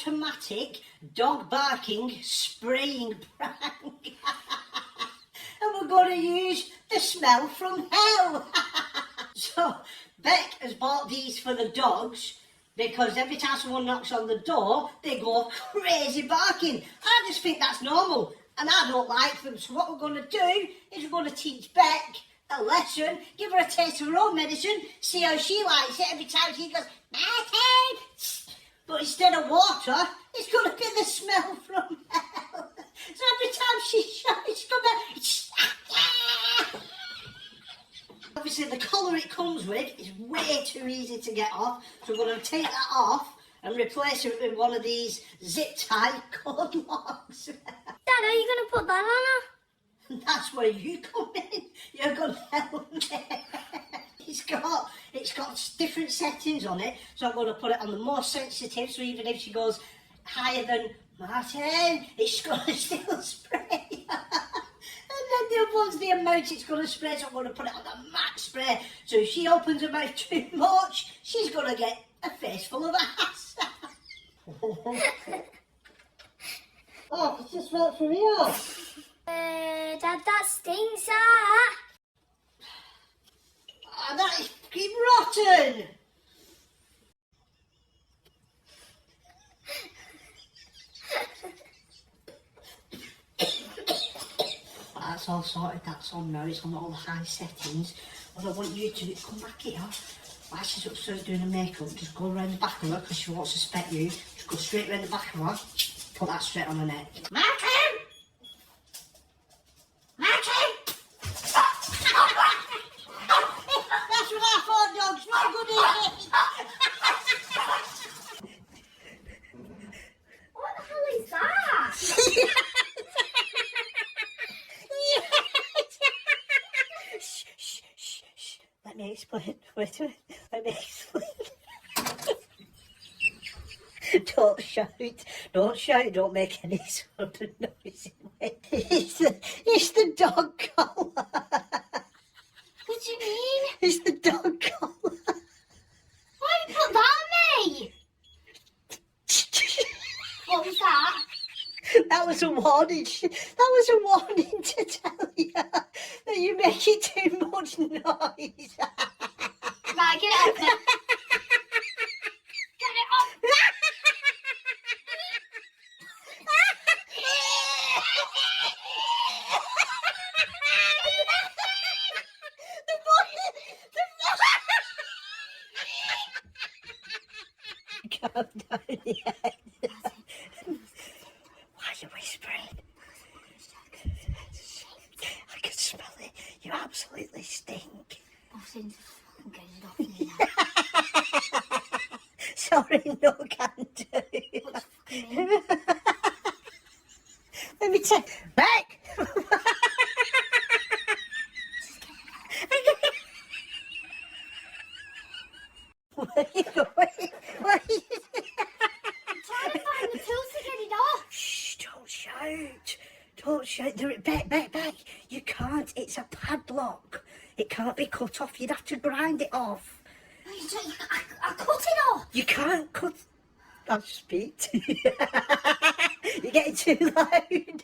automatic dog barking spraying prank. And we're going to use the smell from hell. So Beck has bought these for the dogs because every time someone knocks on the door, they go crazy barking. I just think that's normal and I don't like them. So what we're going to do is we're going to teach Beck a lesson, give her a taste of her own medicine, see how she likes it every time she goes, Martin! But instead of water, it's going to be the smell from hell. So every time she shouts, it's going to be... Obviously the collar it comes with is way too easy to get off, so we're going to take that off and replace it with one of these zip-tie cord locks. Dad, are you going to put that on her? That's where you come in. You're going to help me. It's got different settings on it, so I'm going to put it on the more sensitive, so even if she goes higher than Martin, it's going to still spray. And then the other one's the amount it's going to spray, so I'm going to put it on the max spray. So if she opens her mouth too much, she's going to get a face full of ass. Oh, it's just felt for real. Dad, that stinks, That is fucking rotten. That's all sorted, that's on now, it's on all the high settings. What I want you to do, come back here, while she's upstairs doing her makeup, just go around the back of her, because she won't suspect you, just go straight around the back of her, put that straight on her neck. Martin! Martin! That's what I thought, dogs, not good eating. What the hell is that? Let me explain. Wait a minute. Let me explain. Don't shout. Don't shout. Don't make any sort of noise. It's the dog collar. What do you mean? It's the dog collar. Why you put that on me? What was that? That was a warning. That was a warning to tell you that you make it too much noise. Right, get it off then. Get it off. Calm down, yeah. Why are you whispering? I can smell it. You absolutely stink. Nothing's fucking getting off me now. Sorry, no can do. What's fucking mean? Let me check. Beck! Where are you going? Where are you? I'm trying to find the tools to get it off. Shh, don't shout. Don't shout. Beck. You can't. It's a padlock. It can't be cut off. You'd have to grind it off. I cut it off. You can't cut. I'll speak to you. You're getting too loud.